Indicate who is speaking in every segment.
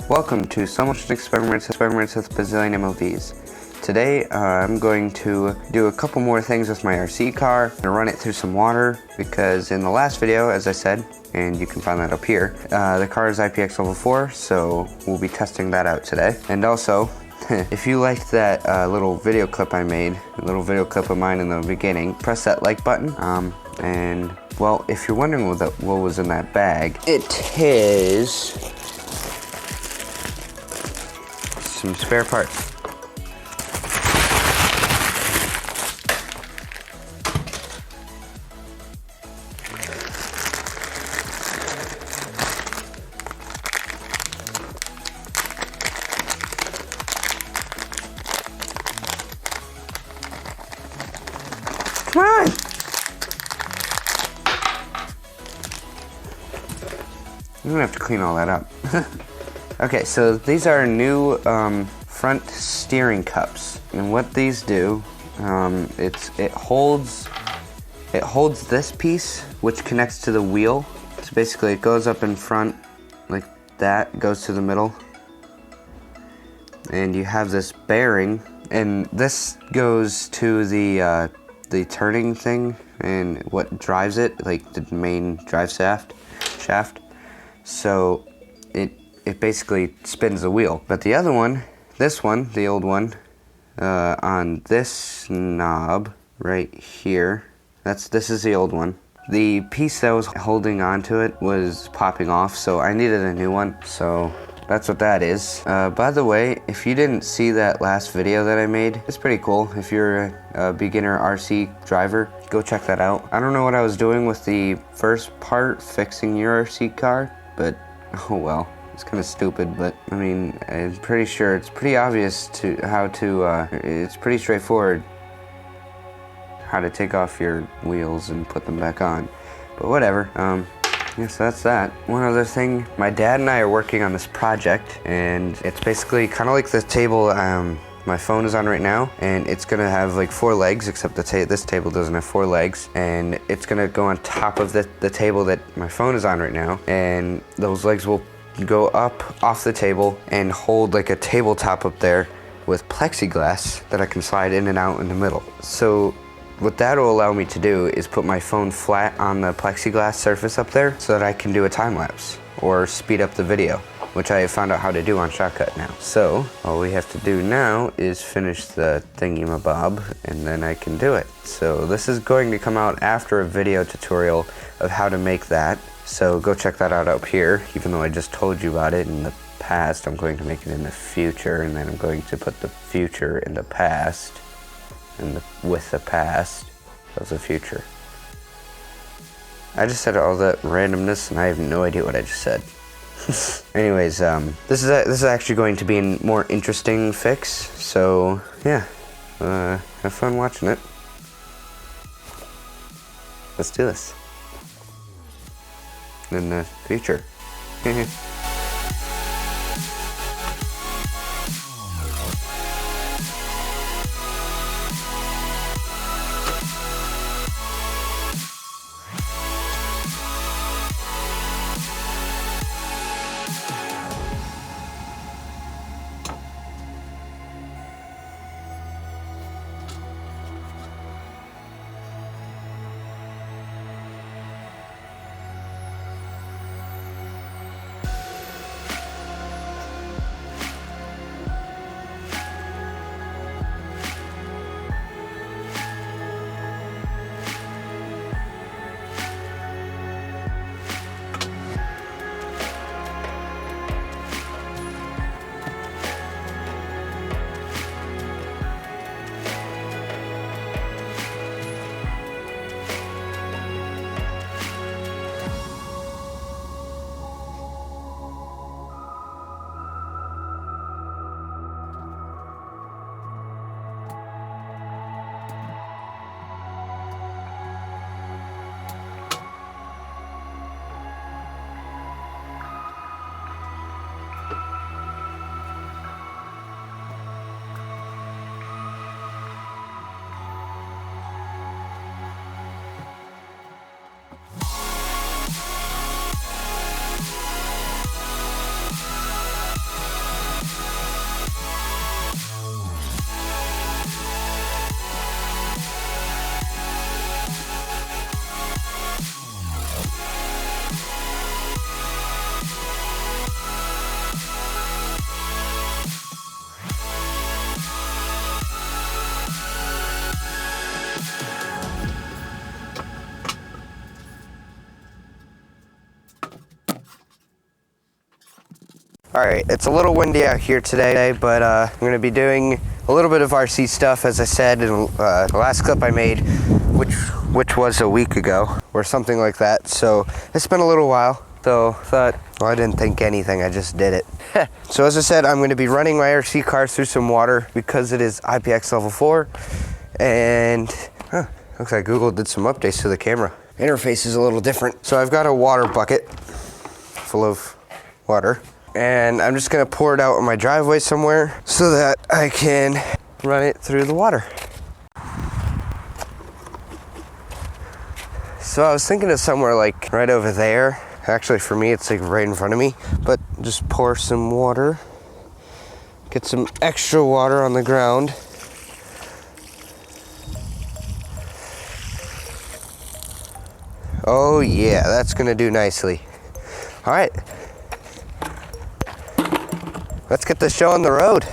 Speaker 1: Welcome to So Much Experiments with Bazzillion MOVs. Today I'm going to do a couple more things with my RC car and run it through some water because in the last video, as I said, and you can find that up here, the car is IPX level 4, so we'll be testing that out today. And also, if you liked that little video clip I made, a little video clip of mine in the beginning, press that like button. And well, if you're wondering what was in that bag, it is some spare parts. Come on! I'm gonna have to clean all that up. Okay, so these are new front steering cups, and what these do, it holds this piece, which connects to the wheel. So basically, it goes up in front like that, goes to the middle, and you have this bearing, and this goes to the turning thing and what drives it, like the main drive shaft. So it basically spins the wheel. But the other one, this one, the old one, on this knob right here, this is the old one. The piece that was holding onto it was popping off, so I needed a new one. So that's what that is. By the way, if you didn't see that last video that I made, it's pretty cool. If you're a beginner RC driver, go check that out. I don't know what I was doing with the first part, fixing your RC car, but oh well. It's kind of stupid, but I mean, I'm pretty sure it's pretty obvious it's pretty straightforward how to take off your wheels and put them back on. But whatever, yeah, so that's that. One other thing, my dad and I are working on this project, and it's basically kind of like the table my phone is on right now, and it's gonna have like 4 legs, except this table doesn't have 4 legs, and it's gonna go on top of the table that my phone is on right now, and those legs will go up off the table and hold like a tabletop up there with plexiglass that I can slide in and out in the middle. So what that'll allow me to do is put my phone flat on the plexiglass surface up there so that I can do a time lapse or speed up the video, which I have found out how to do on Shotcut now. So all we have to do now is finish the thingy-mabob, and then I can do it. So this is going to come out after a video tutorial of how to make that. So go check that out up here. Even though I just told you about it in the past, I'm going to make it in the future, and then I'm going to put the future in the past, and with the past of the future. I just said all that randomness, and I have no idea what I just said. Anyways, this is actually going to be a more interesting fix. So yeah, have fun watching it. Let's do this. In the future. Alright, it's a little windy out here today, but I'm going to be doing a little bit of RC stuff, as I said in the last clip I made, which was a week ago, or something like that. So it's been a little while, though thought, well, I didn't think anything, I just did it. So as I said, I'm going to be running my RC car through some water because it is IPX level 4, and looks like Google did some updates to the camera. Interface is a little different. So I've got a water bucket full of water, and I'm just gonna pour it out on my driveway somewhere so that I can run it through the water. So I was thinking of somewhere like right over there. Actually, for me, it's like right in front of me, but just pour some water, get some extra water on the ground. Oh yeah, that's gonna do nicely. All right. Let's get this show on the road.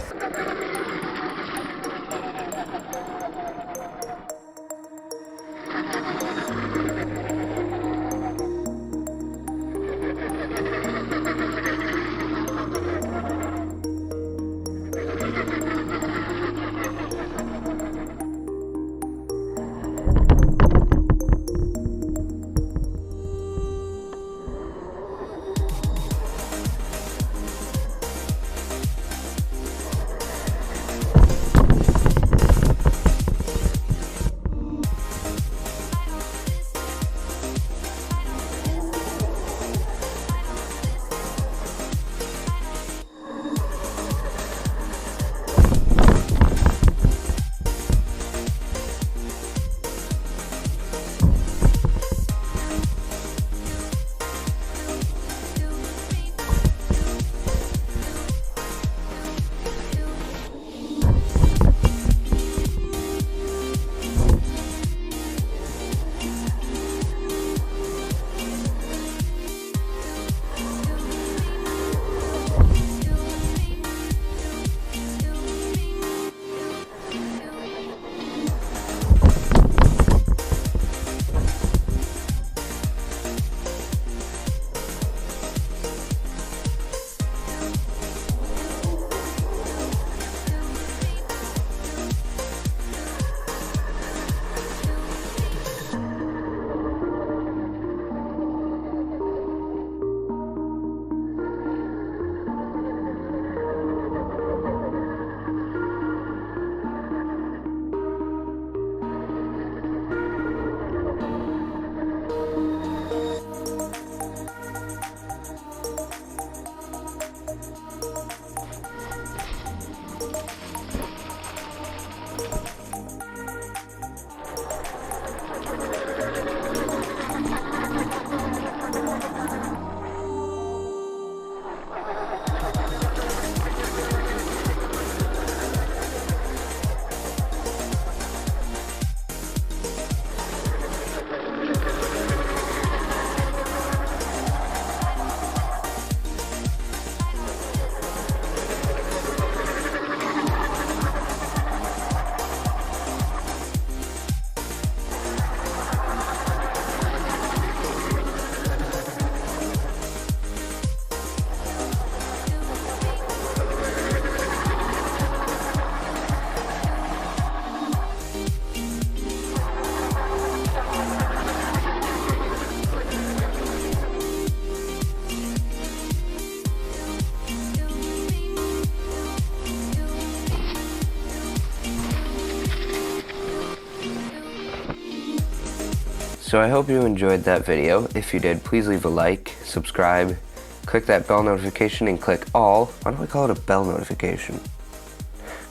Speaker 1: So I hope you enjoyed that video. If you did, please leave a like, subscribe, click that bell notification, and click all. Why do I call it a bell notification?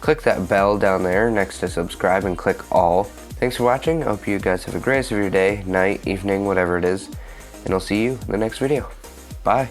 Speaker 1: Click that bell down there next to subscribe and click all. Thanks for watching. I hope you guys have a great rest of your day, night, evening, whatever it is. And I'll see you in the next video. Bye.